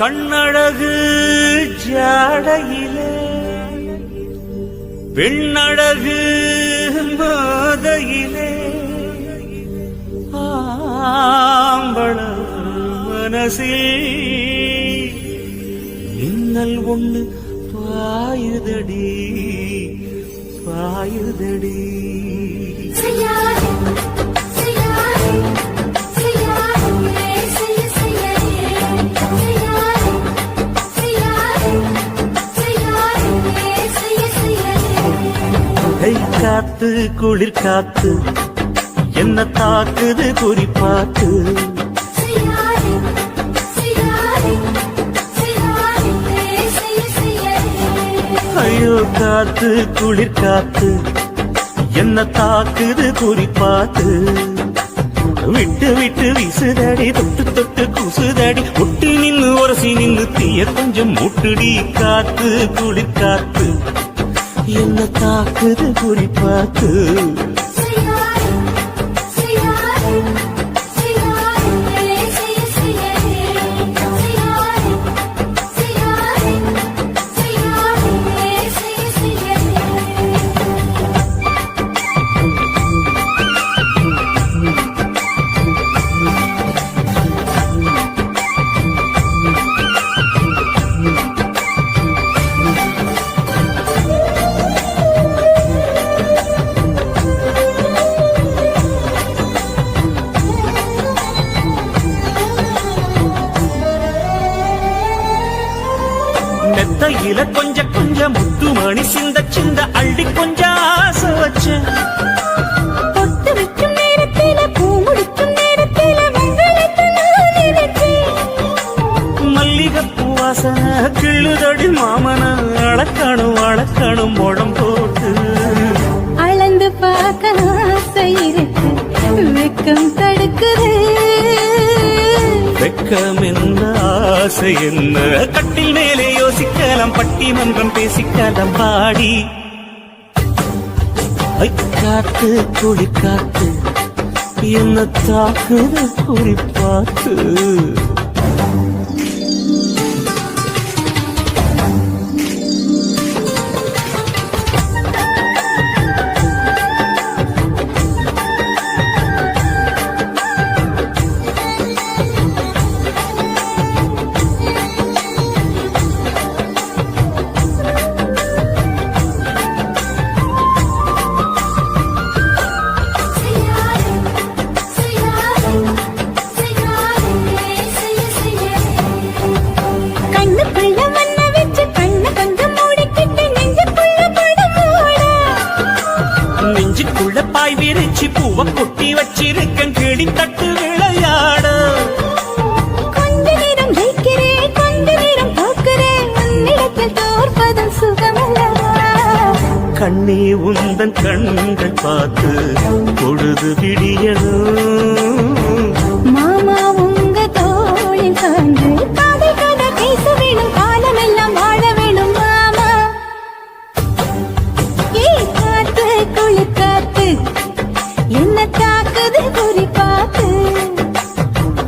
கண்ணழகு ஜாடையிலே பெண்ணழகு மாதையிலே ஆம்பள மனசில் மின்னல் ஒண்ணு பாயுதடி பாயுதடி. காத்து குளிர் காத்து என்ன தாக்குது குறிப்பாத்து. ஐயோ காத்து குளிர் காத்து என்ன தாக்குது குறிப்பாத்து. விட்டு விட்டு வீசுதடி தொட்டு தொட்டு கூசுதடி ஒட்டி நின்னு உரசி நின்னு தீய கொஞ்சம் முட்டுடி. காத்து குளிர் காத்து என்ன தாக்குது குறிப்பாத்து. மெத்தையில கொஞ்ச கொஞ்ச முத்து மணி சிந்த சிந்த அள்ளி கொஞ்ச ஆசை வச்ச. பொட்டு வைக்கும் நேரத்தில பூ முடிக்கும் நேரத்தில மல்லிகைப்பூ வாசனை கிள்ளுதடி மாமன அளக்கணும் அளக்கணும் முடம் போட்டு. அளந்து பார்க்க ஆசை இருக்கு வெக்கம் தடுக்குது. வெக்கம் என்ன ஆசை என்ன கட்டில் மேலே யோசிக்கலாம் பட்டிமன்றம் பேசிக்கலாம் பாடி. காத்து குழி காத்து என்ன தாக்குது குறிப்பாத்து. பாய் விரிச்சி பூவ கொட்டி வச்சிருக்கன் கிளி தட்டு விளையாட. கொஞ்ச நேரம் ஜெயிக்கிறேன் கொஞ்ச நேரம் தோக்கிறேன் உன்னிடத்தில் தோற்பதும் சுகமல்லவா. கண்ணே உந்தன் கண்கள் பார்த்து பொழுது விடியணும். மாமா உங்க தோளில் சாய்ந்து காதல் கதை பேச வேணும் காலமெல்லாம் வாழ வேணும் மாமா. ஏ காத்து குளிர் காத்து என்ன தாக்குது குறிப்பாத்து.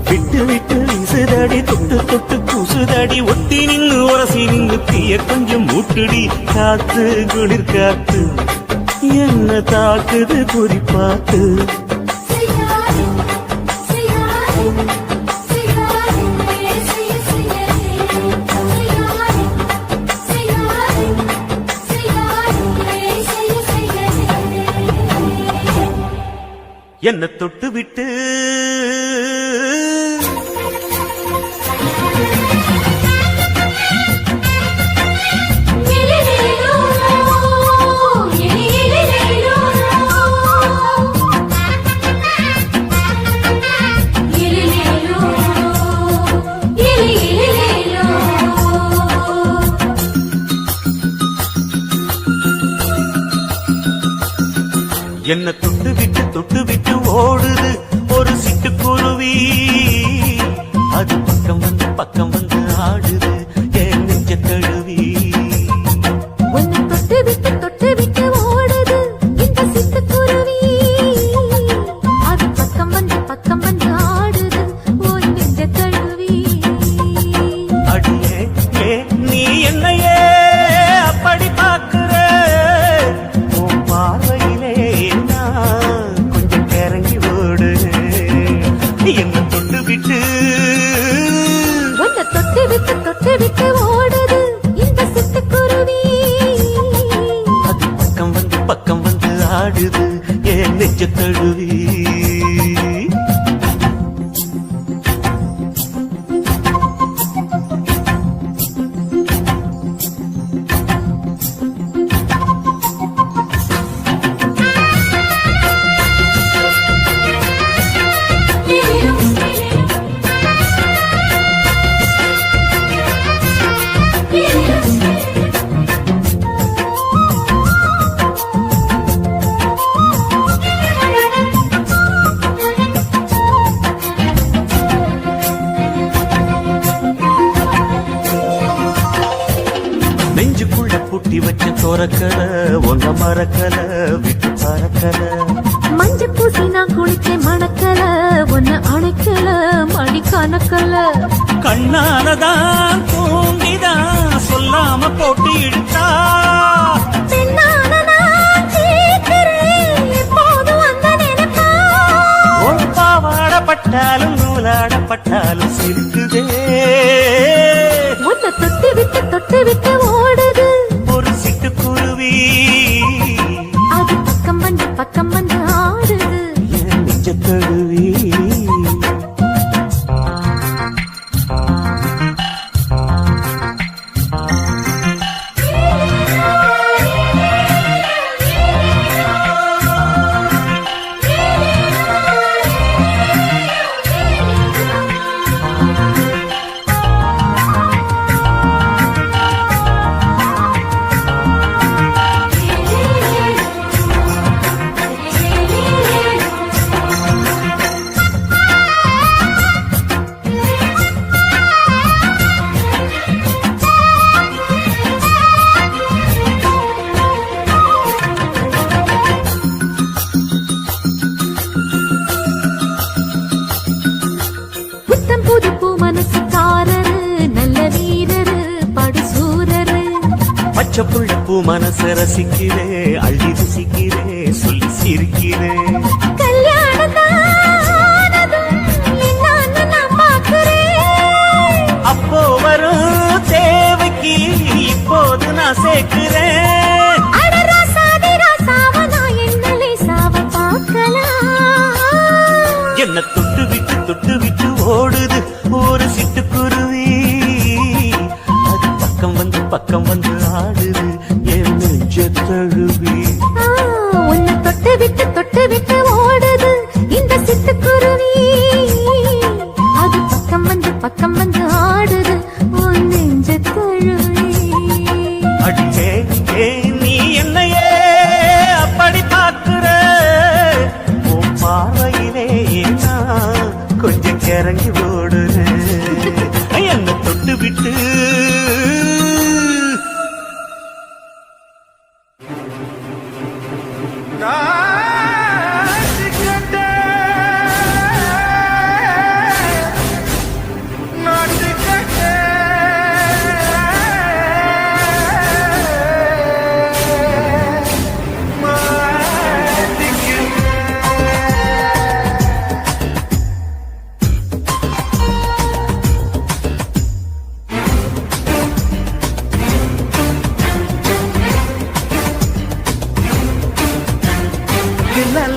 விட்டு விட்டு வீசுதடி தொட்டு தொட்டு கூசுதடி ஒட்டி நின்னு உரசி நின்னு தீய கொஞ்சம் மூட்டுடி. காத்து குளிர் காத்து என்ன தாக்குது குறிப்பாத்து. என்ன தொட்டு விட்டு என்ன தொட்டு விட்டு ஓடுது ஒரு சிட்டுக்குருவி. அது பக்கம் வந்து ஆடுது என் நெஞ்ச தழுவி. உன்னை தொட்டு விட்டு ஓடுது இந்த சிட்டுக்குருவி. அது பக்கம் வந்து ஆடுது உன் நெஞ்ச தழுவி. அடி என்ன தொட்டு விட்டு உன்னை தொட்டு விட்டு ஓடுது இந்த சிட்டுக்குருவி. அது பக்கம் வந்து ஆடுது என் நெஞ்ச தழுவி. நெஞ்சுக்குள்ள பூட்டி வச்ச தோரக்கல ஒன்ன மறக்கல விட்டு பறக்கல. மஞ்ச பூசி நான் குளிச்சேன் மணக்கல உன்னை அணைக்கல மணி கணக்கல. கண்ணாலதான் தூங்கிதான் சொல்லாம போட்டு இழுத்தா. பெண்ணான நான் கேட்கிறேன் எப்போதும் அந்த நினைப்பா. ஒரு பாவாடப்பட்டாலும் நூலாடப்பட்டாலும் சிரிக்குதே. உன்னை தொட்டு விட்டு ஓடுது ஒரு சிட்டுக்குருவி. அது பக்கம் வந்து ஆடுது என் நெஞ்ச தழுவி. புத்தம் புது பூ மனசுக்காரரு நல்ல வீரரு படுசூரரு. பச்சை புள்ள பூ மனச ரசிக்கிறே அள்ளி ருசிக்கிறே சொல்லி சிரிக்கிறே. அப்போ வரும் தேவைக்கு இப்போது நான் சேர்க்கிறேன். என்ன தொட்டு விட்டு ஓடுது ஒரு சிட்டுக்குருவி. அது பக்கம் வந்து ஆடுது என் நெஞ்ச தழுவி. உன்னை தொட்டு விட்டு ஓடுது இந்த சிட்டுக்குருவி. அது பக்கம் வந்து ஆடுது உன் நெஞ்ச தழுவி. அடியே நீ என்னையே அப்படி பார்க்கிற. உன் பார்வையிலே நான் கொஞ்சம் கிறங்கி ஓடுறேன். என்ன தொட்டு விட்டு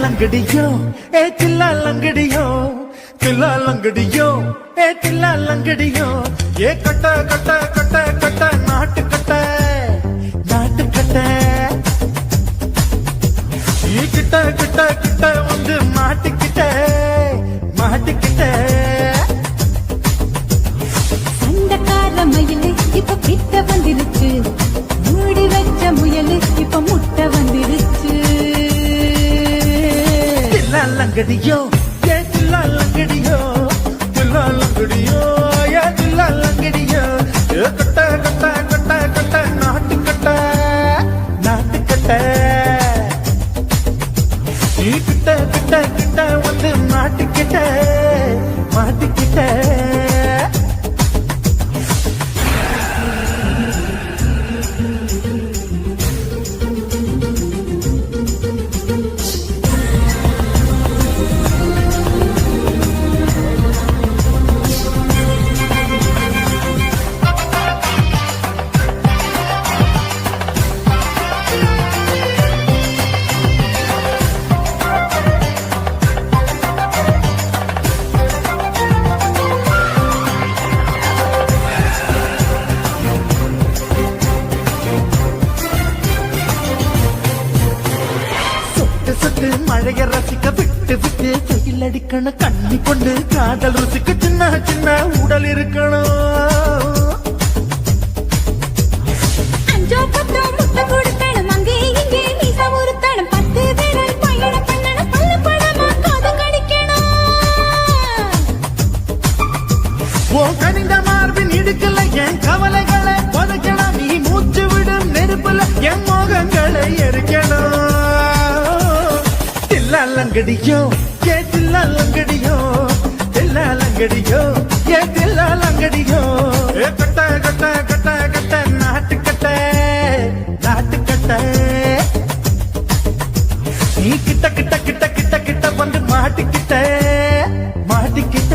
லங்கடியோ ஏ தில்லா லங்கடியோ தில்லா லங்கடியோ ஏ தில்லா லங்கடியோ ஏ கட்ட கட்ட கட்ட கட்ட நாட்டு கட்ட ஈ கிட்ட கிட்ட கிட்ட வந்து மாட்டிக்கிட்ட சண்டக்கார மயிலு இப்ப கிட்ட வந்துருச்சு. மூடி வச்ச முயலு இப்ப முட்டை வந்துருச்சு. லங்கடியோ ஏ தில்லா லங்கடியோ தில்லா லங்கடியோ ஏ தில்லா லங்கடியோ ஏ கட்ட கட்ட கட்ட கட்ட நாட்டு கட்ட நீ கிட்ட கிட்ட கிட்ட வந்து மாட்டிக்கிட்ட அடிக்கணும் கண்ணி கொண்டு காதல் ருசிக்கு சின்ன சின்ன உடல் இருக்கணும் அஞ்சோ பத்தோ முட்டை கொடுக்கணும் அங்கே இங்கே மீச உருத்தணும் 10 விரல் பயணம் பண்ணணும் பல்ல படமா காது கடிக்கணும் ஓ கனிந்த மார்பின் இடுக்கல என் கவலைகளை புதைக்கணும் நீ மூச்சு விடும் நெருப்புல என் மோகங்களை எரிக்கணும் தில்லாலங்கடியோ ஏ தில்லாலங்கடியோ தில்லாலங்கடியோ ஏ தில்லாலங்கடியோ ஏ கட்ட கட்ட கட்ட கட்ட நாட்டுக்கட்ட நாட்டுக்கட்ட நீ கிட்ட கிட்ட கிட்ட கிட்ட கிட்ட வந்து மாட்டிக்கிட்ட மாட்டிக்கிட்ட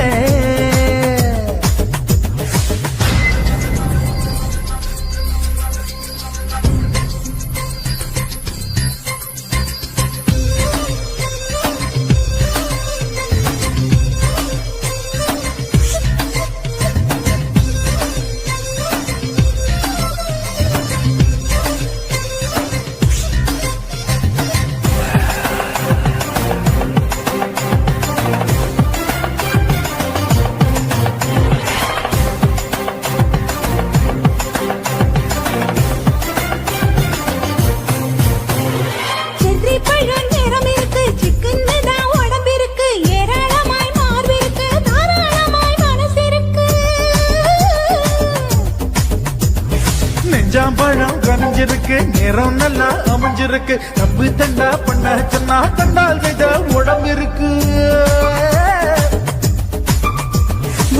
செர்ரி பழம் நிறம் இருக்கு சிக்கன்னு தான் உடம்பு இருக்கு ஏராளமாய் மார்பு இருக்கு தாராளமாய் மனசு இருக்கு நெஞ்சாம்பழம் கனிஞ்சிருக்கு நிறம் நல்லா அமைஞ்சிருக்கு தப்பு தண்டா பண்ண சொன்னா கண்டால் செய்த உடம்பு இருக்கு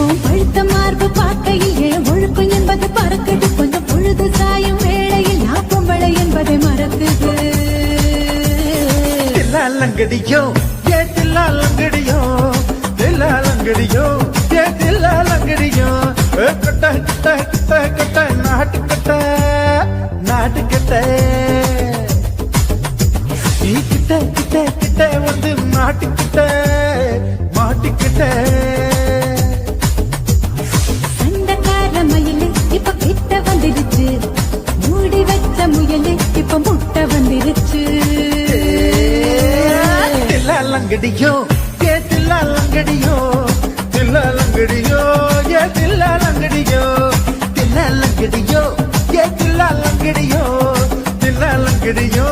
உன் பழுத்த மார்பு பார்க்கையில் என் ஒழுக்கம் என்பது பறக்குது கொஞ்சம் பொழுது சாயும் வேளையில் நான் பொம்பளை என்பதை மறக்குது தில்லாலங்கடியோ ஏ தில்லாலங்கடியோ தில்லாலங்கடியோ ஏ தில்லாலங்கடியோ கட்ட கட்ட கட்ட கட்ட நாட்டுக்கட்ட நாட்டுக்கட்ட நீ கிட்ட கிட்ட கிட்ட வந்து மாட்டிக்கிட்ட மாட்டிக்கிட்ட சண்டைக்கார மயிலு இப்ப கிட்ட வந்துடுச்சு மூடி வச்ச முயலு இப்ப முட்டை வந்துடுச்சு தில்லாலங்கடியோ ஏ தில்லாலங்கடியோ தில்லாலங்கடியோ ஏ தில்லாலங்கடியோ தில்லாலங்கடியோ ஏ தில்லாலங்கடியோ தில்லாலங்கடியோ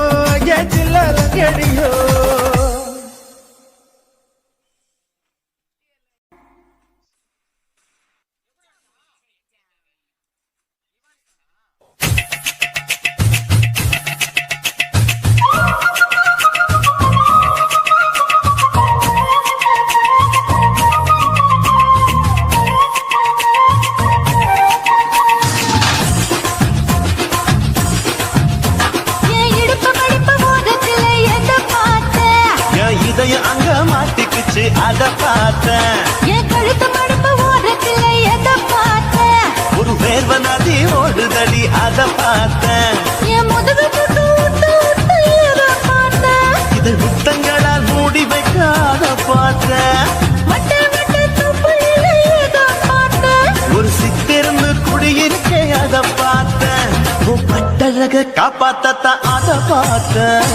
ஏ தில்லாலங்கடியோ என் இடுப்பு மடிப்பு மோகத்துல எதை பார்த்தேன் என் இதயம் அங்க மாட்டிக்குச்சு அத பார்த்தேன் என் கழுத்து மடிப்பு ஓரத்துல எதை பார்த்தேன் ஒரு வேர்வ நதி ஓடுதடி அத பார்த்தேன் என் முதுகு புட்டு விட்டு விட்டு ஏற பார்த்தேன் இது முத்தங்களால் மூடி வைக்க அத பார்த்தேன் மட்டை மட்டை துப்புல எதை பார்த்தேன் ஒரு சித்திருந்து குடியிருக்க அத பார்த்தேன் உன் பட்டழக காப்பாத்தத்தான் அத பார்த்தேன்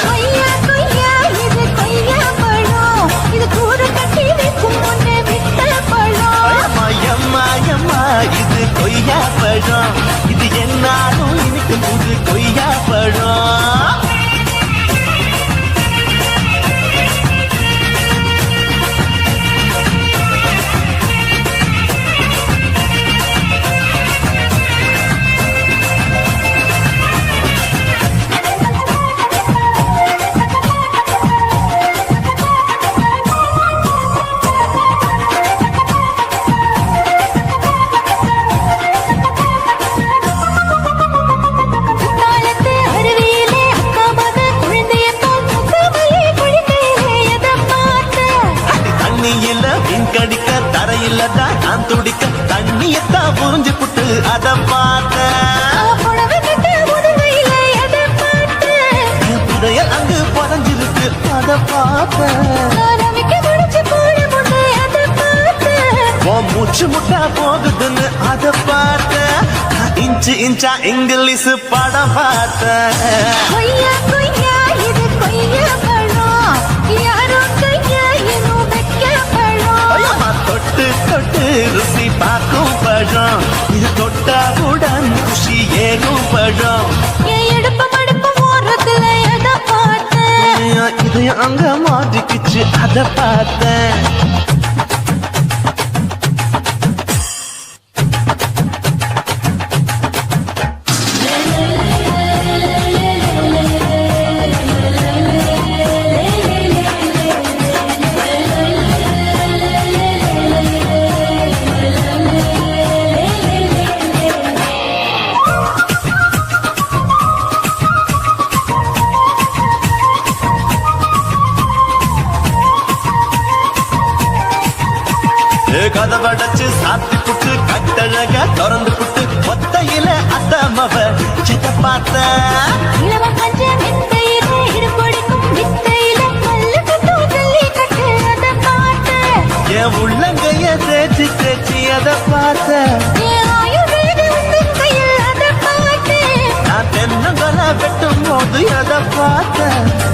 கொய்யா கொய்யா இது கொய்யா பழம் இது கூட கட்டி வைக்கும் முன்னே விட்ட பழம் அம்மா எம்மா எம்மா இது கொய்யா பழம் இது என்னாலும் எனக்கு புது கொய்யா பழம் குத்தாலத்து அருவியிலே அக்கா மக குழந்தைய போல் முகமையே குளிக்கையிலே எதை பார்த்தேன் தண்ணியில விண்கடிக்க தரையில தான் நான் துடிக்க தண்ணியத்தான் புரிஞ்சு புட்டு அத பார்த்தேன் புடவை கட்ட முதுகையிலே எதை பார்த்தேன் என் புதையல் அங்கு புதஞ்சிருக்கு அத பார்த்தேன் ரவிக்கு முடிச்சு போட முன்னே எதை பார்த்தேன் உன் மூச்சு முட்டா போகுதுன்னு அத பார்த்தேன் இன்ச்சு இன்ச்சா இங்கிலீஷ் படம் பார்த்தேன் கொய்யா கொய்யா இது கொய்யா பழம் யாரோ கையா இன்னும் வைக்க தொட்டு ருசி பார்க்கும் பழம் இது தொட்டாவுடன் குஷி ஏறும் பழம் என் இடுப்பு மடுப்பு ஓரத்துல எதை பார்த்தேன் இது அங்க மாட்டிக்கிச்சு அத பார்த்தேன் கதவடைச்சு சாத்தி புட்டு கட்டழக திறந்து புட்டு ஒத்தையில அத்தமவ சித்த பார்த்த இளவ பஞ்ச மெத்தையில இடுப்பொடிக்கும் வித்தையில கல்லு கட்டு தள்ளி கட்டு அதை பார்த்தேன் என் உள்ளங்கைய தேய்ச்சி தேய்ச்சி அதை பார்த்த என் ஆயுர்வேத உந்தன் கையில் அதை பார்த்தேன் நான் தென்னங்கொலை வெட்டும் போது அதை பார்த்த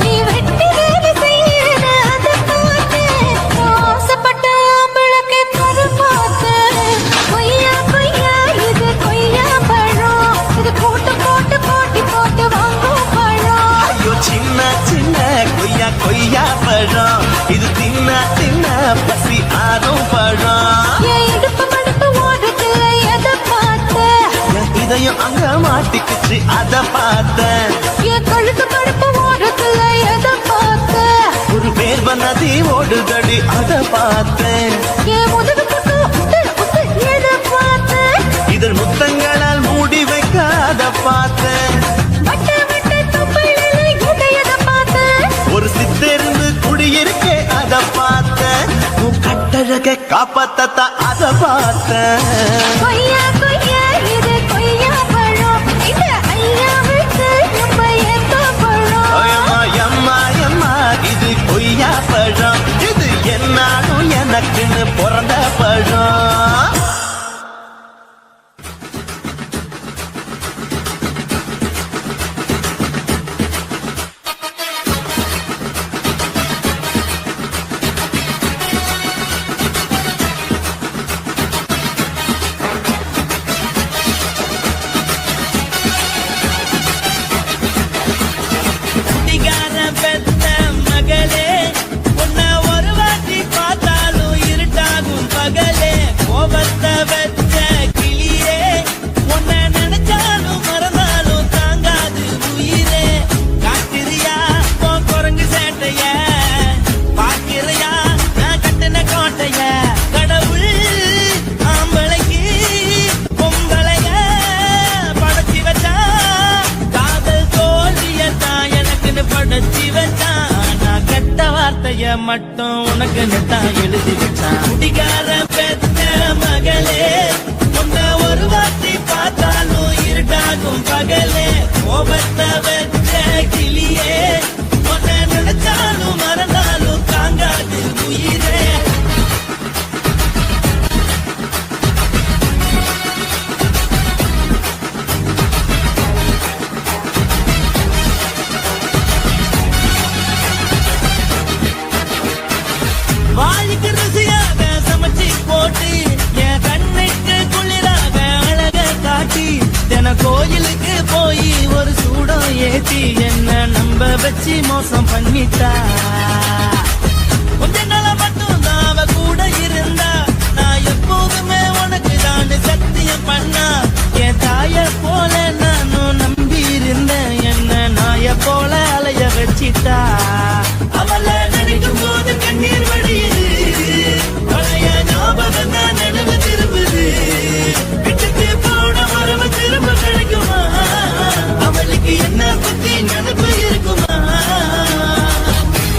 நீ வெட்டி வேலை செய்யற அதை பார்த்தேன் ஆசைப்பட்ட ஆம்பளுக்கு தர பார்த்தேன் கொய்யா கொய்யா இது கொய்யா பழம் இது போட்டு போட்டு போட்டி போட்டு வாங்கும் பழம் ஐயோ சின்ன சின்ன கொய்யா கொய்யா பழம் இது தின்ன தின்ன பசி ஆறும் பழம் என் இடுப்பு மடுப்பு ஓரத்துல எதை பார்த்தேன் என் இதயம் அங்க மாட்டிக்கிச்சு அத பார்த்தேன் என் கழுத்து மடுப்பு ஓரத்துல எதை பார்த்தேன் ஒரு வேர்வ நதி ஓடுதடி அத பார்த்தேன் என் முதுகு பக்கம் உத்து உத்து எதை பார்த்தேன் இதழ் முத்தங்களால் மூடி வைக்க அத பார்த்தேன் வட்ட வட்ட தொப்பையில எதை பார்த்தேன் ஒரு சித்தெருந்து குடியிருக்கே அத பார்த்தேன் உன் கட்டழக காப்பாத்தத்தா அத பார்த்தேன் கொய்யா கொய்யா இது கொய்யா பழம் இந்த ஐயா விட்டு நம்ம எந்த பழம் அம்மா அம்மா அம்மா இது கொய்யா பழம் இது என்னாலும் எனக்குன்னு பிறந்த பழம் குடிகார பெத்த மகளே உன்னை ஒரு வாட்டி பார்த்தாலும் இருட்டாகும் பகலே கோபத்தை வச்ச கிளியே உன்னை நினைச்சாலும் மறந்தாலும் தாங்காது உயிரே காட்டுறியா உன் குரங்கு சேட்டைய பாக்கிறியா நான் கட்டின கோட்டைய கடவுள் ஆம்பளைக்கு பொம்பளைய படைச்சி வச்சா காதல் தோல்வியத்தான் எனக்குன்னு படைச்சி வச்சான் நான் கெட்ட வார்த்தைய மட்டும் உனக்குன்னு தான் எழுதி வச்சான் குடிகார பெத்த மகளே உன்னை ஒரு வாட்டி பார்த்தாலும் இருட்டாகும் பகலே கோபத்தை வச்ச கிளியே உன்னை நினைச்சாலும் மறந்தாலும் தாங்காது உயிரே வாய்க்கு ருசியாக சமைச்சு போட்டு என் கண்ணுக்கு குளிராக அழக காட்டி தின கோயிலுக்கு போய் ஒரு சூடம் ஏத்தி என்ன நம்ப வச்சு மோசம் பண்ணிட்டா கொஞ்ச நாள மட்டும் தான் அவ கூட இருந்தா நான் எப்போதுமே உனக்கு தான் சத்தியம் பண்ணா என் தாய போல நானும் நம்பி இருந்தேன் என்ன நாய போல அலைய வச்சிட்டா அவளை நினைக்கும் போது கண்ணீர் வடியுது பழைய ஞாபகம் தான் நினைவு திரும்புது விட்டுட்டு போன மரபு திரும்ப கிடைக்குமா அவளுக்கு என்ன பத்தி நினைப்பு இருக்குமா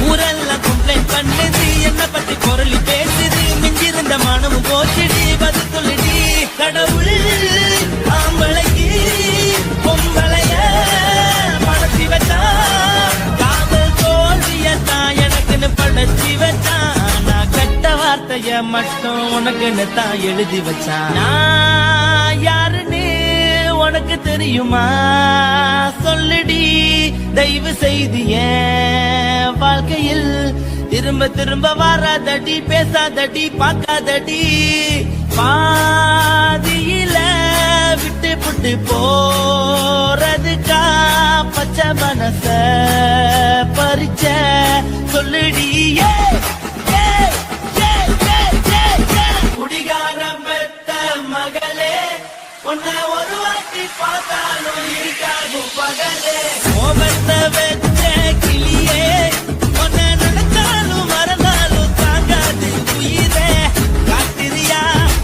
ஊரெல்லாம் கம்ப்ளைண்ட் பண்ணுது என்ன பத்தி பொருளி பேசுது மிஞ்சிருந்த மனமும் போச்சுடி பதில் சொல்லுடி கடவுள் ஆம்பளைக்கு பொம்பளைய படைச்சி வச்சா காதல் தோல்வியத்தான் எனக்குன்னு படைச்சி வச்சான் நான் கெட்ட வார்த்தைய மட்டும் உனக்குன்னு தான் எழுதி வச்சான் நான் யாருன்னு உனக்கு தெரியுமா சொல்லுடி தயவு செய்து என் வாழ்க்கையில் திரும்ப திரும்ப வராதடி, பேசாதடி, பார்க்காதடி. பாதியில விட்டு புட்டு போறதுக்கா பச்சை மனச பறிச்ச சொல்லுடி. குடிகாரம் பெத்த மகளே, உன்னை ஒரு வாட்டி பார்த்தாலும் இருக்காகும் பகலே. கோபத்தை வச்ச கிளியே, உன்னை நினைச்சாலும் மறந்தாலும் தாங்காது உயிரே. காத்திரியா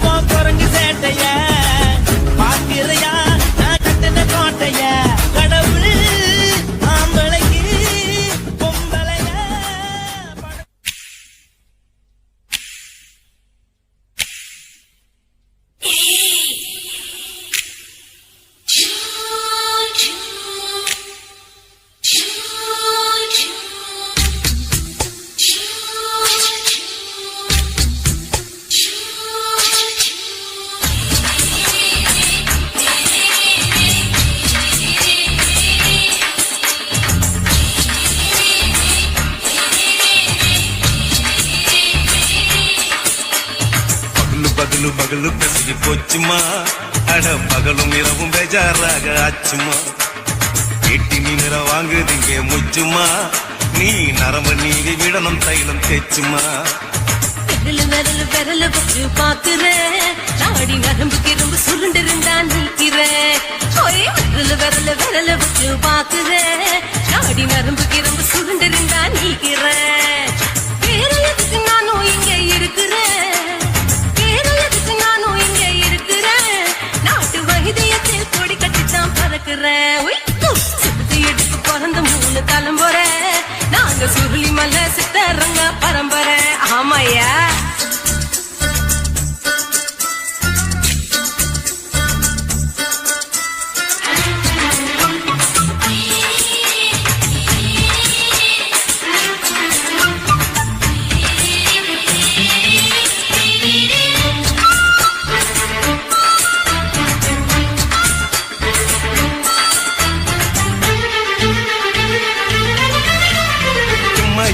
உன் குரங்கு சேட்டைய, பார்க்கிறையா நான் கட்டின கோட்டைய. கடவுள் ஆம்பளைக்கு பொம்பளைய பகலு பகலு பெருகி போச்சுமா, அட பகலும் இரவும் பேஜாராக ஆச்சுமா. எட்டி நீ நிற வாங்குதிங்க முச்சுமா, நீ நரம்பு நீதி விடணும் தைலம் தேச்சுமா. விரல் விரல் வச்சு பாக்குறேன், நாடி நரம்பு கிரம்பு சுருண்டு இருந்தா நிற்கிறேன். விரல் வச்சு பாக்குறேன், நாடி நரம்பு கிரம்பு சுருண்டு இருந்தா நிற்கிறேன். வேற எதுக்கு நானும் இங்க இருக்கிறேன், வேற எதுக்கு நானும் இங்க இருக்கிறேன். நாட்டு வைத்தியத்தில் கொடி கட்டித்தான் பறக்கிறேன். சுத்தி எடுத்து பிறந்த 3 தலைமுறை, நாங்க சுருளி மலை சித்தரங்க பரம்பரை. ஆமாயா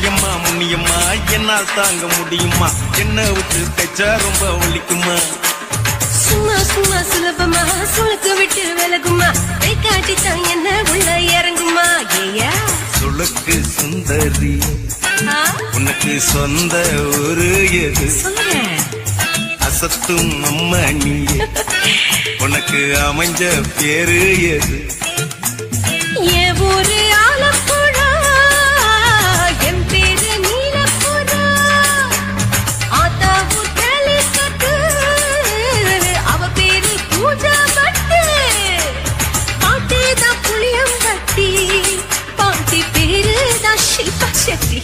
எம்மா முன்னியம்மா என்னால் தாங்க முடியுமா, என்ன விட்டு தைச்சா ரொம்ப ஒலிக்குமா. சும்மா சும்மா சுலபமா சுளுக்கு விட்டு விலகுமா, கை காட்டித்தான் என்ன உள்ள இறங்குமா. ஏயா சுளுக்கு சுந்தரி, உனக்கு சொந்த ஒரு எது, சொல்லுங்க அசத்தும் அம்மா நீ, உனக்கு அமைஞ்ச பேரு எது. என் ஊரு ஆலப்புழா, என் பேரு நீலப்புறா. ஆத்தாவு தலிக்கட்டு, அவ பேரு பூஜா பட்டு. பாட்டுதான் புளியம்பட்டி, பாட்டி பேருதான் ஷில்பா செட்டி.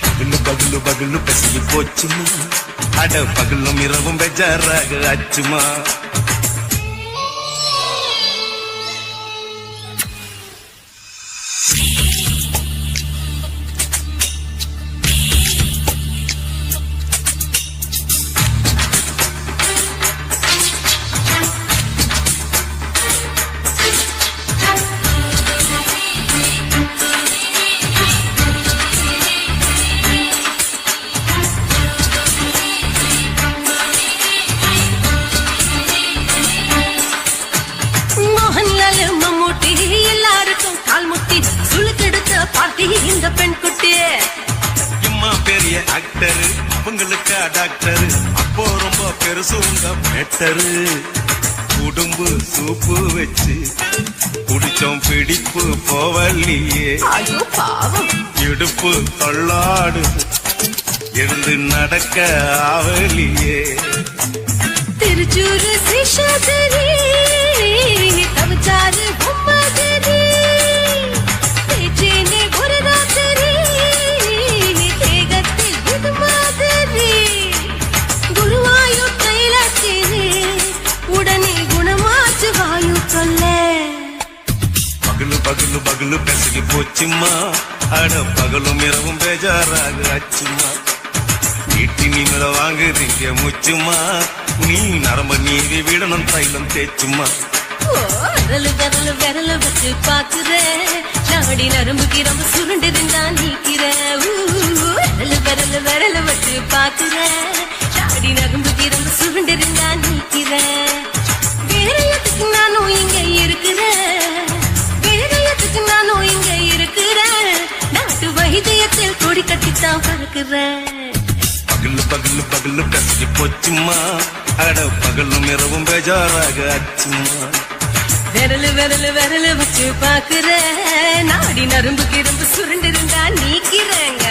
பகலு பகலு பகலு பசி போச்சுமா, அட பகலும் இரவும் பெஜாராக ஆச்சுமா. மோகன்லால் மம்மூட்டி எல்லாருக்கும் கால் முட்டி சுளுக்கெடுத்த பார்ட்டி இந்த பெண் குட்டி. அம்மா பெரிய ஆக்டரு, அவங்களுக்கா டாக்டரு, அப்போ ரொம்ப பெருசு உங்க மேட்டரு. குடும்பு சூப்பு வச்சு குடிச்சோம் பிடிப்பு போவல்லையே, ஐயோ பாவம் இடுப்பு தொள்ளாடு எழுந்து நடக்க ஆவலியே. திருச்சூரு சிஷாதரி, தவிச்சாரு பொம்மதரி, பேச்சேனே ஒரு ராத்திரி, தேகத்தில் இது மாதிரி. குருவாயூர் கைலாசேனே, உடனே குணமாச்சு வாயு சொல்ல. பகலு பகலு பகலு பெசகி போச்சுமா, அட பகலும் இரவும் பேஜாராக ஆச்சுமா. வீட்டி நீங்கள வாங்குறீங்க முச்சுமா, நீ நரம்ப நீதி விடணும் தைலம் தேச்சுமா. விரலு விரலு விரல வச்சு பாக்குறேன் நாடி நரம்பு கிரம்பு சுருண்டிருந்தா நீக்கிறேன் விரலு விரலு விரல வச்சு பாக்குறேன் நாடி நரம்பு கிரம்பு சுருண்டிருந்தா நீக்கிறேன் வேறையத்துக்கு நானும் இங்க இருக்கிறேன் வேறையத்துக்கு நானும் இங்க இருக்கிறேன் நாட்டு வைத்தியத்தில் கொடி கட்டித்தான் பறக்கிறேன் பகலு பகலு பகலு கசி போச்சுமா அட பகலும் இரவும் பேஜாராக அச்சுமா விரலு விரலு விரலு வச்சு பாக்குறேன் நாடி நரம்பு கிரம்பு சுருண்டிருந்தா நீக்கிறேங்க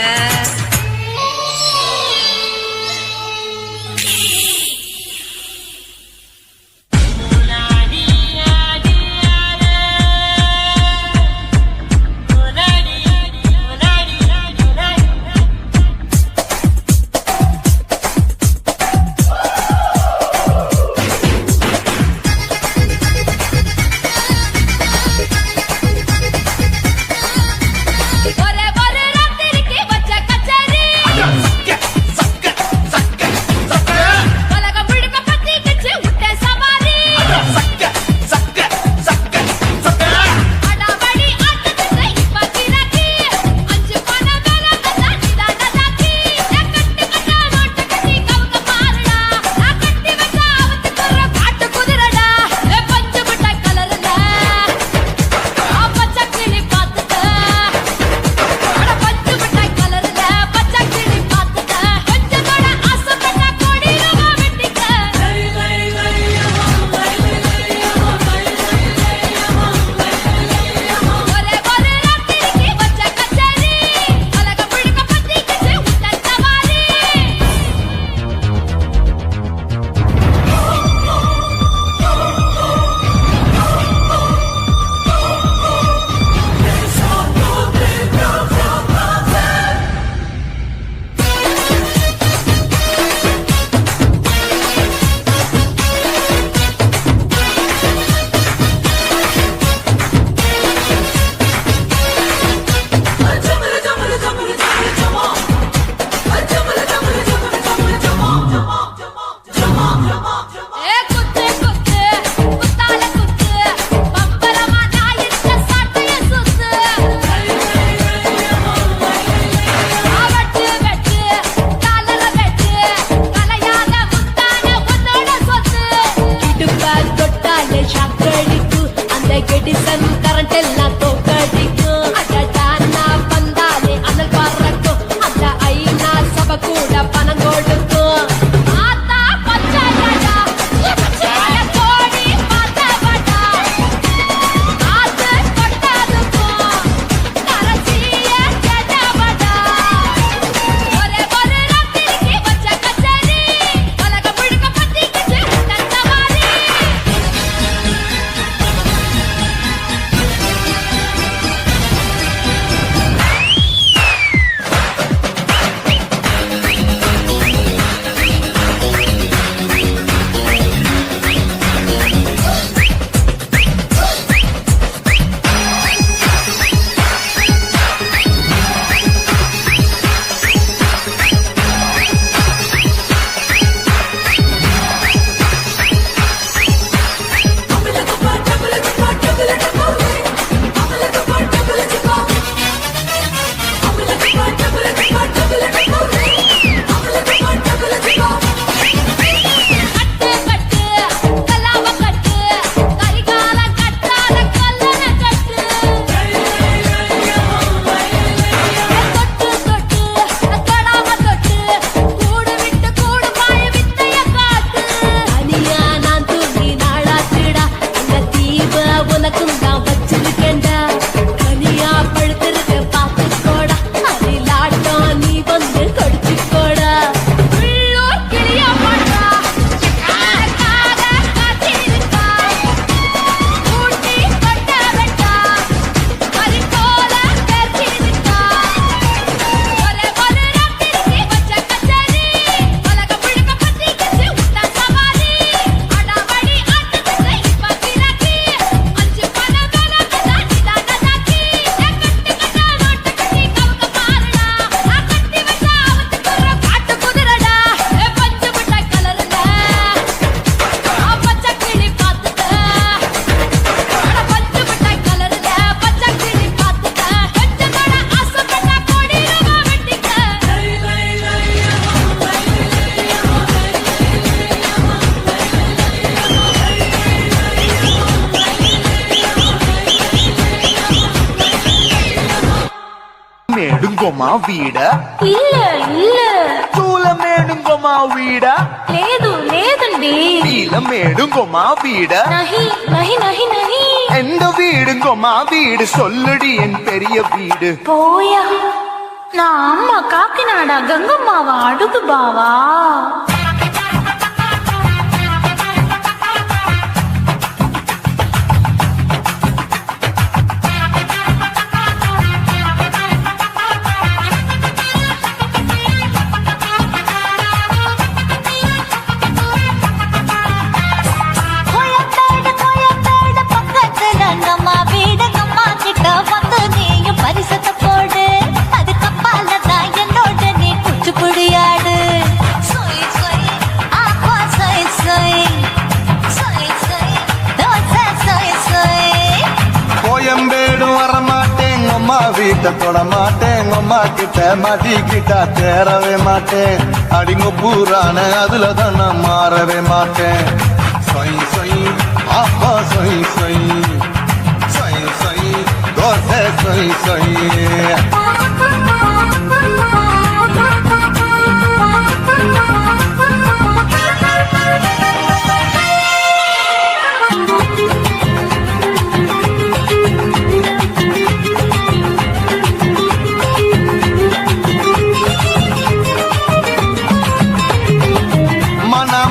ஒரே ஒரு ராத்திரிக்கு வச்ச கச்ச మేడుంగొమా వీడ இல்ல இல்ல తూల మేడుంగొమా వీడ లేదు లేదండి నీల మేడుంగొమా వీడ நஹி நஹி நஹி நஹி எந்த வீடுங்கொமா வீடு சொல்லுடி என் பெரிய வீடு போயா நான் அம்மா காக்கிநாடா கங்கம்மாவா அடுகு பாவா கோயம்பேடு பக்கத்துல நம்ம வீடு அம்மா கிட்ட வந்து நீயும் பரிசத்தை போடு அது கப்பால தான் என்னோட நீ குச்சிப்புடியாடு சொய் சொய் ஆப்பா சொய் சொய் சொய் சொய் தோசை சொய் சொய் கோயம்பேடு வரமாட்டேன் அம்மா வீட்டை தொட மாட்டேன் அம்மா கிட்ட மாட்டிக்கிட்டா தேரவே மாட்டேன் அடிங்க பூரான அதுல தான் நான் மாறவே மாட்டேன் சொய் சொய் ஆப்பா சொய் சொய் சொய் சொய் தோசை சொய் சொய்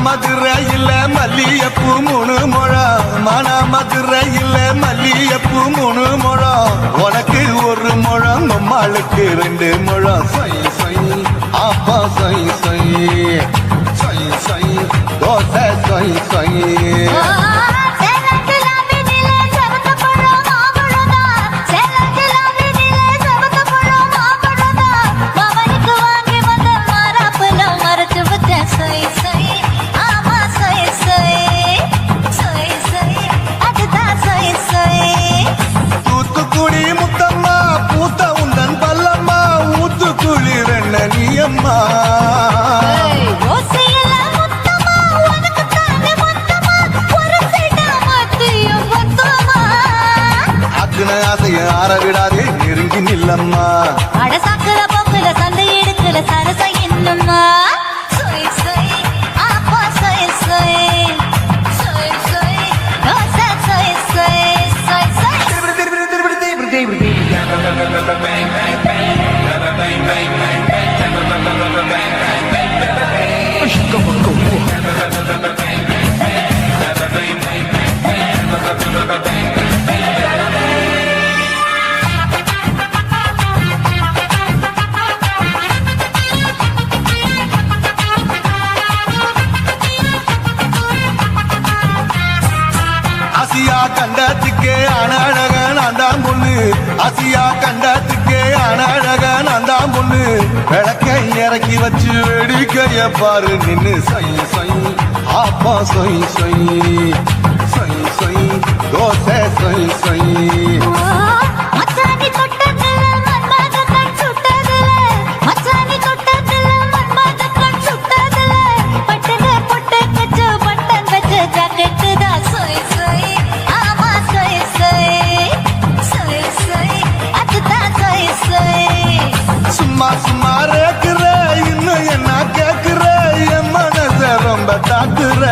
மதுரையில் மல்லியப்பூ 3 முழம் மதுரையில் மல்லியப்பூ 3 முழம் உனக்கு 1 முழம் நம்மளுக்கு 2 முழம் சொய் சொய் ஆப்பா சொய் சொய் சொய் சொய் தோசை சொய் சொய் ஆரவிடாதே நெருங்கி நில்லம்மா அட சாக்குல போக்குல சண்டை எடுக்கல சரச என்னம்மா சொய் சொய் ஆப்பா சொய் சொய் சொய் சொய் தோசை சொய் சொய் சொய் சொய் ஆசியா கண்டத்துக்கே அனழக நான் தான் பொண்ணு ஆசியா கண்டத்துக்கே அனழக நான் தான் பொண்ணு விளக்கை இறக்கி வச்சு வேடிக்கைய பாரு நின்னு சொய் சொய் ஆப்பா சொய் சொய் சொய் சொய் தோசை சொய் சொய் மச்சானி தொட்டதுல மன்மத கண் சுட்டதுல மச்சானி தொட்டதுல மன்மத கண் சுட்டதுல பட்டன பொட்ட கச்சு பட்டன் வச்ச ஜாக்கெட் தான் சொய் சொய் ஆமா சொய் சொய் சொய் சொய் அதுதான் சொய் சொய் சும்மா சும்மா ரேக்குற இன்னும் என்ன கேக்குற என் மனச ரொம்ப தாக்குற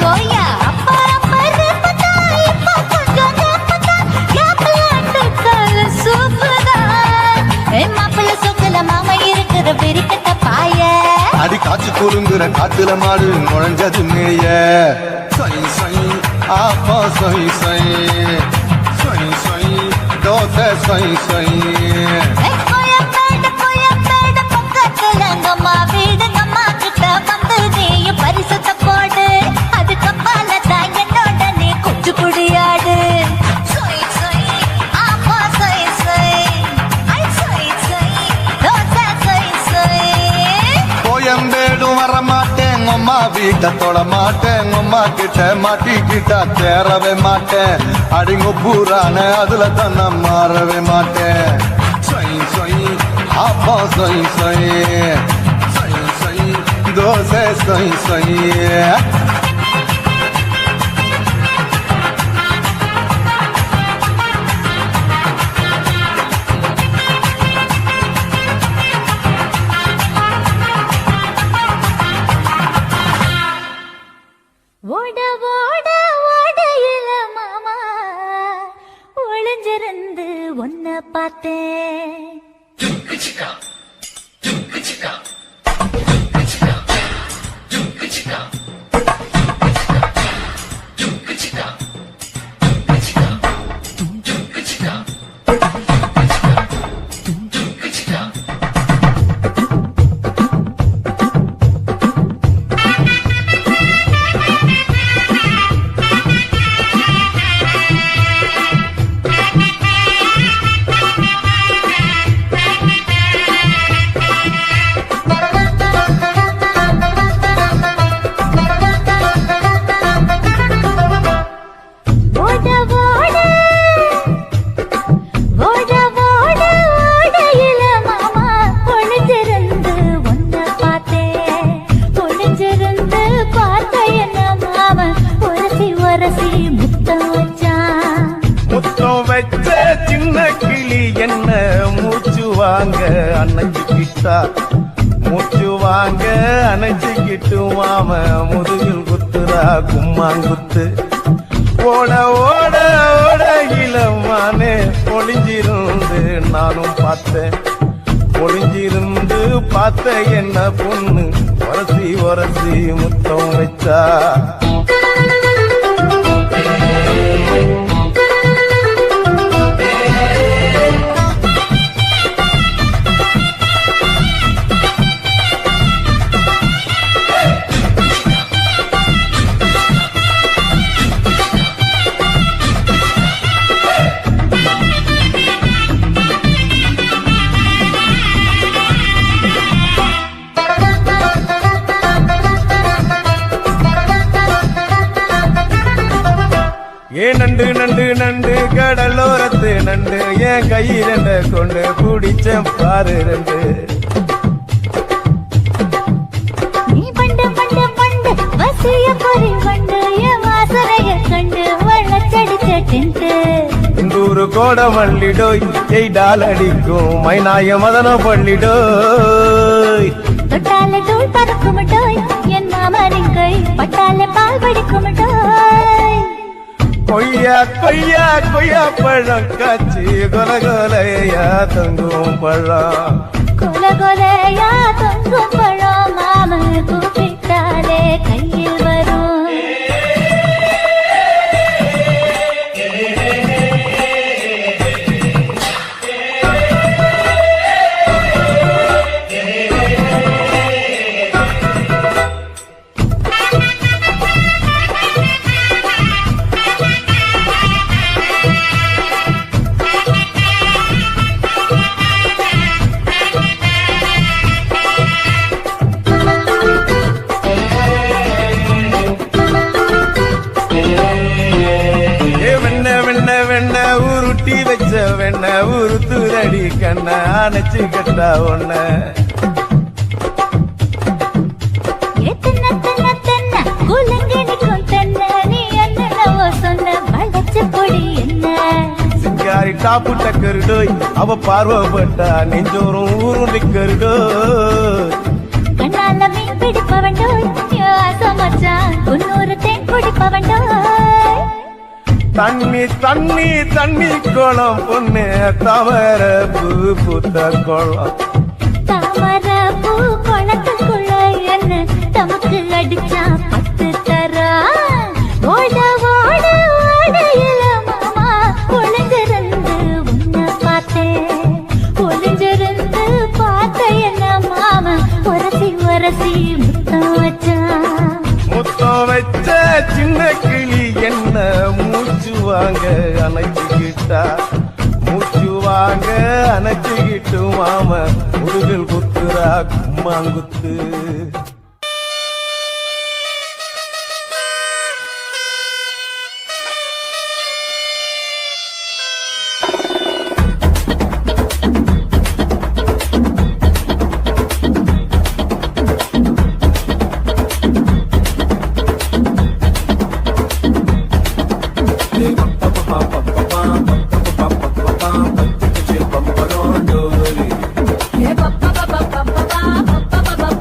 கோயா அப்பா அப்பா ரப்பதா இப்ப கொஞ்சம் ரப்பதா யாப்லாட்டு கால சூப்பரா மாப்பிள்ள சொக்கல மாமா இருக்கிற விரிக்கட்ட பாய அடி காய்ச்சி குறுங்குற காத்துல மாடு நுழைஞ்சது மேய சொய் சொய் ஆப்பா சொய் சொய் சொய் சொய் தோசை சொய் சொய் கோயம்பேடு பக்கத்துல அம்மா வீடு அம்மா கிட்ட வந்து நீயும் பரிசத்தை போடு அது கப்பால தான் என்னோட நீ குச்சிப்புடியாடு சொய் சொய் ஆப்பா சொய் சொய் ஐ சொய் சொய் தோசை சொய் சொய் கோயம்பேடு வரமாட்டேன் அம்மா வீட்டை தொட மாட்டேன் அம்மா கிட்ட மாட்டிக்கிட்டா தேரவே மாட்டேன் அடிங்க பூரான அதுல தான் நான் மாறவே மாட்டேன் சொய் சொய் ஆப்பா சொய் சொய் சொய் சொய் தோசை சொய் சொய் ஓட ஓட ஓடையில மாமா ஒளிஞ்சிருந்து ஒன்ன பார்த்தேன். முத்தம் வச்ச சின்ன கிளி என்ன மூச்சு வாங்க அணைச்சுக்கிட்டா மூச்சு வாங்க அணைச்சுக்கிட்டு மாம முதுகில் குத்துறா கும்மாங்குத்து ஓட ஓட ஓட இளமானே ஒளிஞ்சிருந்து நானும் பார்த்தேன் ஒளிஞ்சிருந்து பார்த்த என்ன பொண்ணு உரசி உரசி முத்தம் வச்சா ஏ நண்டு நண்டு நண்டு கடலோரத்து நண்டு என் கையில கொண்டு பிடிச்ச பாரு ரெண்டு நீ பண்டு பண்டு பண்டு வசிய பொறி பண்டு என் வாசனைய கண்டு வள்ளச்சடிச்ச டென்ட் இந்தூரு கோட மல்லிடோய் எய்டால் அடிக்கும் மைனாய மதன பள்ளிடோய் தொட்டால தூள் பறக்குமட்டோய் என் மாமரின் கை பட்டால பால் படிக்குமட்டோய் கொய்யா கொய்யா கொய்யா பழம் காய்ச்சி கொல கொலையா தொங்கும் பழம் கொல கொலையா தொங்கும் பழம் மாம கூப்பிட்டாலே கையில் வரும் உருட்டி வச்ச வெண்ண உருத்துரடி கண்ண அணைச்சு கட்டா ஒன்ன சிங்காரி டாப்பு டக்கருடோய் அவ பார்வப்பட்டா நெஞ்சோறும் ஊரும் நிக்கருடோய் கண்ணால மீன் பிடிப்பவண்டோய் சமச்சான் குன்னூறு தேன் குடிப்பவண்டோய் தண்ணி தண்ணி தண்ணி குளம் பொண்ணு தவற பூ பூத்த குளம் தாமர பூ குளத்துக்குள்ள என்ன தமக்கு அடிச்சா பத்து தரா ஓட ஓட ஓடையில மாமா ஒளிஞ்சிருந்து உன்னை பார்த்தேன் ஒளிஞ்சிருந்து பார்த்த என்ன மாமா உரசி உரசி முத்தம் வச்சா முத்தம் வச்ச சின்ன கிளி என்ன மூச்சு வாங்க அணைச்சுக்கிட்டா மூச்சு வாங்க அணைச்சுக்கிட்டு மாம முதுகில் குத்துறா கும்மாங்குத்து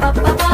பப்பா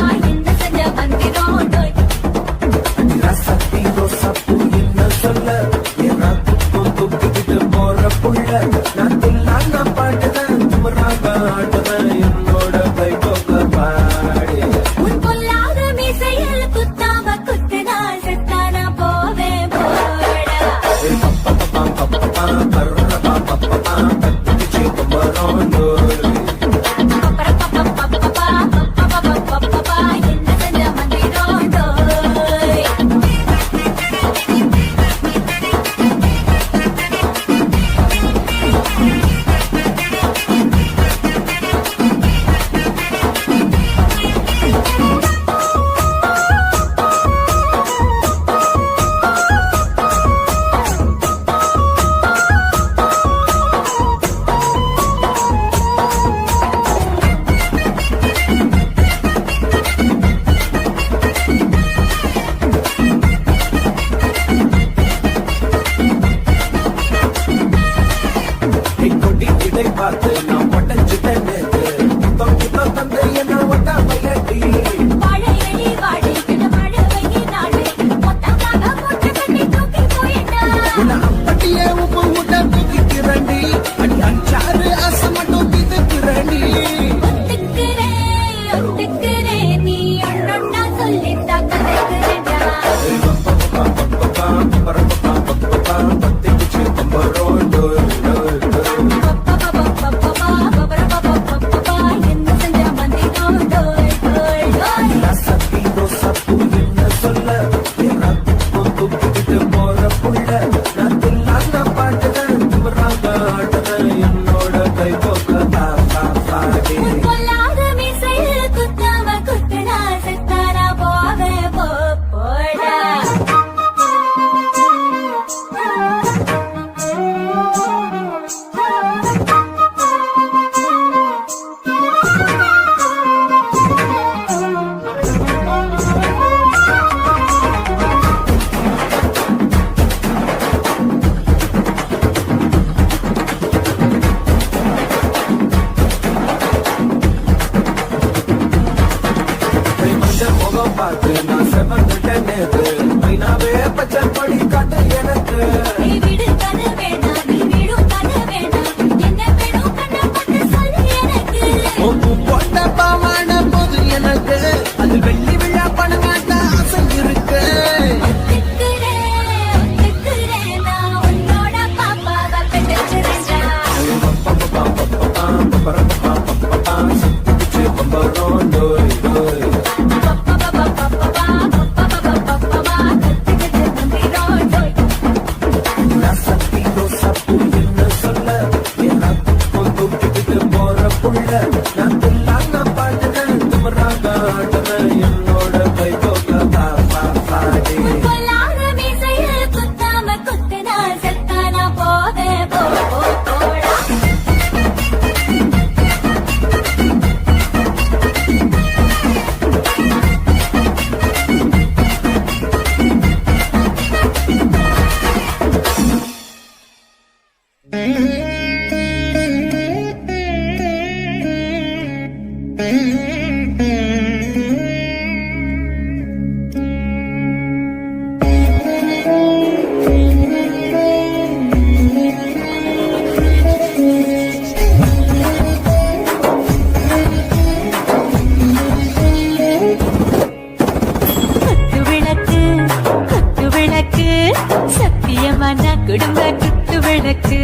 குடும்ப குத்து விளக்கு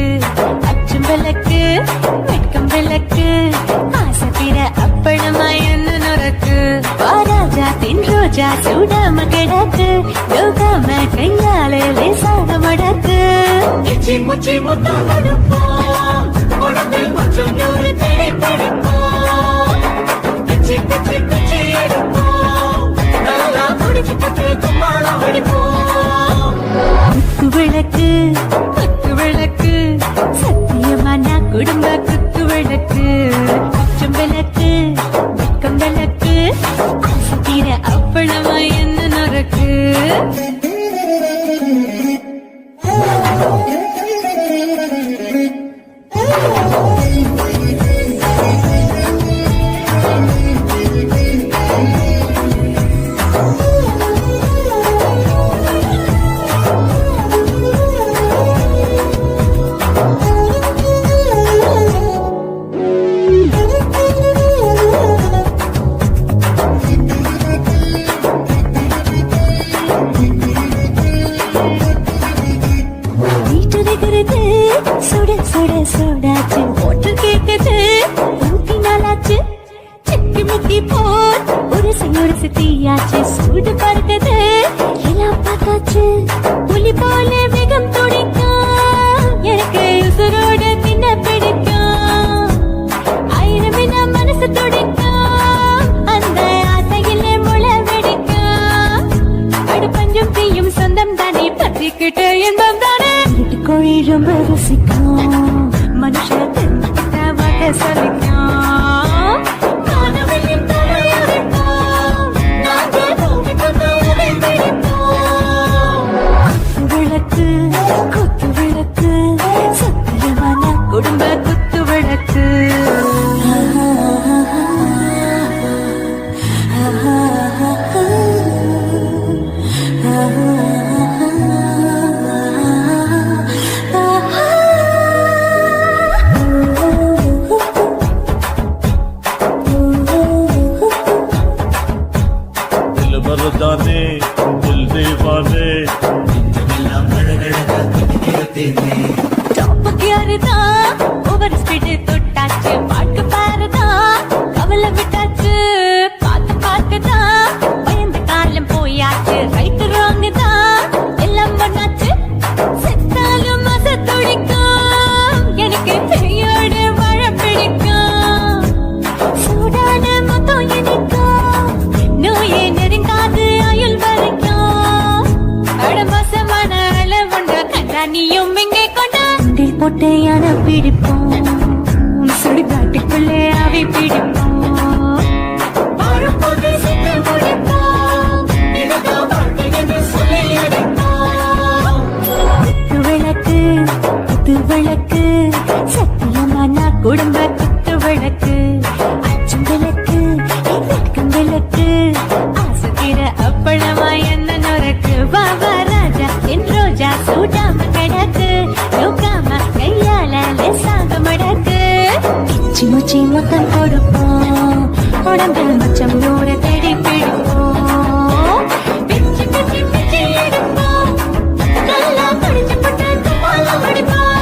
அச்சும் விளக்கு வெட்கம் விளக்கு ஆசை தீர அப்பளமா என்ன நுறக்கு வாராஜா தின் ரோஜா சூடாம கிடக்கு யோகாம கையால லேசாக மடக்கு இச்சி முச்சி முத்தம் கொடுப்போம் உடம்பில் கொஞ்சம் நூறு தேடி பிடிப்போம் பிச்சி பிச்சி பிச்சி எடுப்போம் நல்லா குடிச்சு பத்து கும்மாளம் வெடிப்போம் குத்து விளக்கு சத்தியமான குடும்ப குத்து விளக்கு அச்சம் விளக்கு வெட்கம் விளக்கு ஆசை தீர அப்பளமா என்ன நுறக்கு சுட சுட சுடாச்சு போட்டு கேட்டது ஊட்டி நாளாச்சு சிக்கி முக்கி போர் ஒரு தீயாச்சு சூடு பறக்குது எல்லாம் பார்த்தாச்சு புலி போல வேகம் துடிக்கும் எனக்கு உசுரோட தின்ன பிடிக்கும் ஆயிரம் என்ன மனசு துடிக்கும் அந்த ஆசையில முளை வெடிக்கும் அடு பஞ்சம் தீயும் சொந்தம் தானே பற்றிக்கிட்டு இன்பம் தானே கோழி ரொம்ப ரசிக்கும் மனுஷன் வாக்க சலிக்கும் காணவெளியும் தலையடிக்கும் நாங்கள் பூமி கொண்டு உடை பிடிப்போம் குத்து விளக்கு சத்தியமான குடும்ப குத்து விளக்கு मर्दाने दिल दीवाने டாப் கியாருதா ஓவர் ஸ்பீட் தொட்டாச்சு பாட்டு பாருதா கவலை விட்டாச்சு பார்த்துதா பயந்து காலம் போயாச்சு ரைட் ராங் தான் எல்லாம் பண்ணாச்சு செத்தாலும் மச துடிக்கும் எனக்கு பெரியோடு வாழ பிடிக்கும் சூடான மொத்தம் எனக்கும் நோயே நெருங்காது ஆயுள் வரைக்கும் அடமோசமான அளவுண்ட கண்டானியும் இங்கே கொண்டு போட்டு யானை பிடிப்போம் சுடுகாட்டுக்குள்ளே அவை பிடிப்போம் வாழும்போது சிந்து முடிப்போம் இதுதான் வாழ்க்கை என்று சொல்லி அடிப்போம் குத்து விளக்கு சத்தியமான குடும்ப குத்து விளக்கு அச்சம் விளக்கு வெட்கம் விளக்கு ஆசை தீர அப்பளமா என்ன நுறக்கு வாவா ராஜா என் ரோஜா சூடாம கிடக்கு யோகாம கையால லேசாக மடக்கு இச்சி முச்சி மொத்தம் கொடுப்போம் உடம்பில் மச்சம் நூறு தேடி பிடிப்போம் பிச்சி பிச்சி பிச்சி எடுப்போம் நல்லா படிச்சு பட்டு கும்மாளம் அடிப்போம்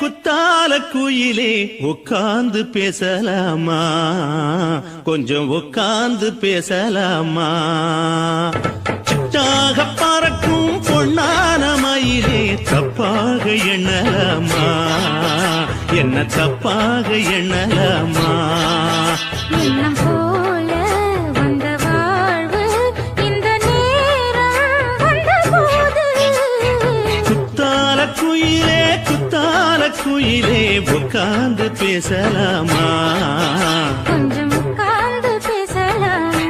குத்தால குயிலே உட்கார்ந்து பேசலாமா கொஞ்சம் உட்கார்ந்து பேசலாமா சிட்டாக பறக்கும் பொன்னான மயிலே தப்பாக எண்ணலாமா என்ன தப்பாக எண்ணலாமா எண்ணம் போல வந்த வாழ்வு இந்த நேரம் வந்தபோது குத்தால குயிலே உட்கார்ந்து பேசலாமா கொஞ்சம் உட்கார்ந்து பேசலாமா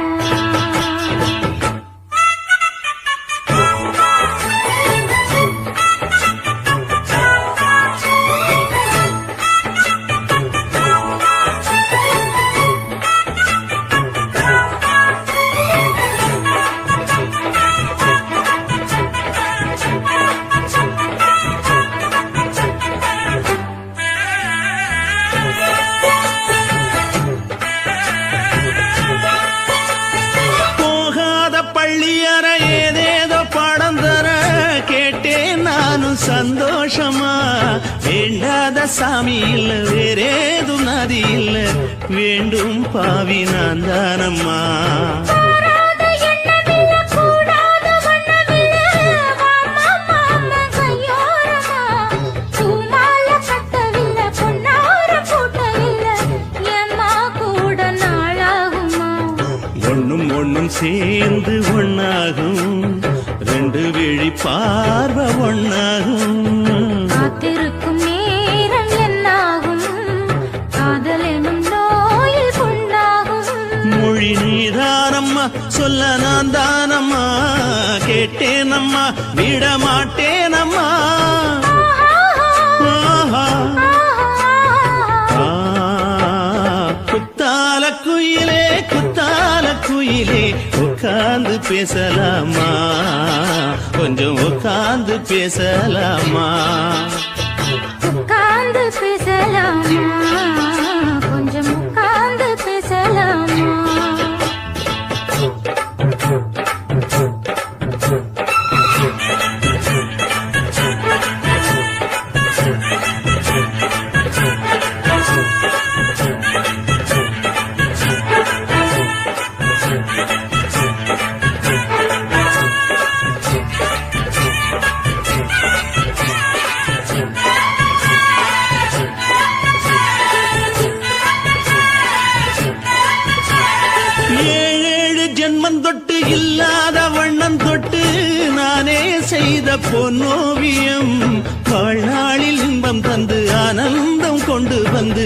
போகாத பள்ளியற ஏதேதோ பாடம் தர கேட்டேன் நானும் சந்தோஷமா வேண்டாத சாமி இல்ல வேறேதும் நதி இல்ல வேண்டும் பாவி நான் தானம்மா கூடாத எண்ணமில்ல, கூடாத வண்ணமில்ல, வாமா மாமா கையோரமா. பூமால கட்டவில்லை, பொன்னார கூட்டவில்லை, ஏம்மா கூட நாளாகுமா? ஒண்ணும் ஒண்ணும் சேர்ந்து ஒண்ணாகும் ரெண்டு விழி பார்வை ஒண்ணாகும் காத்திருக்கும் நேரம் என்னாகும்? காதல் எனும் நோயில் புண்ணாகும். மொழி நீதானம்மா சொல்ல நான் தானம்மா கேட்டேனம்மா விட மாட்டேனம்மா ஆஹா. ஆ, குத்தால குயிலே குத்தால குயிலே உட்கார்ந்து பேசலாமா கொஞ்சம் உட்கார்ந்து பேசலாமா உட்கார்ந்து பேசலாமா கொஞ்சம் உட்கார்ந்து பேசலாமா ஏழேழு ஜென்மம் தொட்டு இல்லாத வண்ணம் தொட்டு நானே செய்த பொன்னோவியம் வாழ்நாளில் இன்பம் தந்து ஆனந்தம் கொண்டு வந்து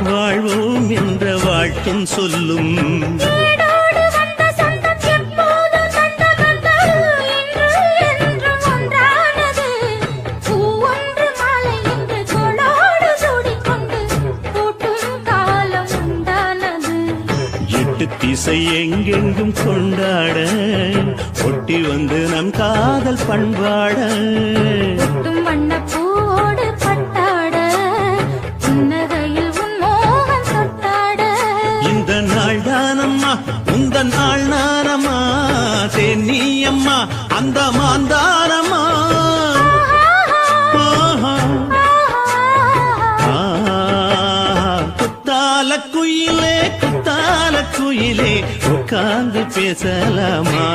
வாழ்வோம் என்ற வாழ்த்தும் சொல்லும் வீடோடு வந்த சொந்தம் எப்போதும் தந்த பந்தம் இன்று என்றும் ஒன்றானது. பூ ஒன்று மாலை என்று தோளோடு சூடிக்கொண்டு கூட்டும் காலம் உண்டானது. எட்டு திசை எங்கெங்கும் கொண்டாட ஒட்டி வந்து நம் காதல் பண்பாட ஒட்டும் வண்ணப் பூவோடு பட்டாட புன்னகையில் உன் மோகம் தொட்டாட. இந்த நாள் தானம்மா உந்த நாள் நானம்மா தென்னியம்மா அந்த மாந்தானம்மா ஆஹா. குத்தால குயிலே குத்தால குயிலே உட்கார்ந்து பேசலாமா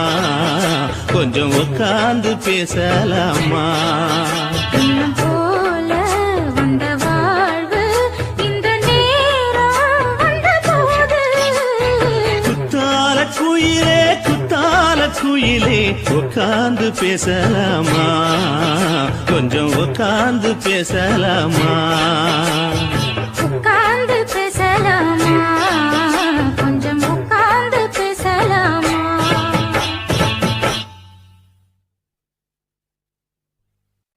கொஞ்சம் உட்கார்ந்து பேசலாமா இன்னும் போல வந்த வாழ்வு இந்த நேரம் வந்தபோது. குத்தால குயிலே குத்தால குயிலே உட்கார்ந்து பேசலாமா கொஞ்சம் உட்கார்ந்து பேசலாமா உட்கார்ந்து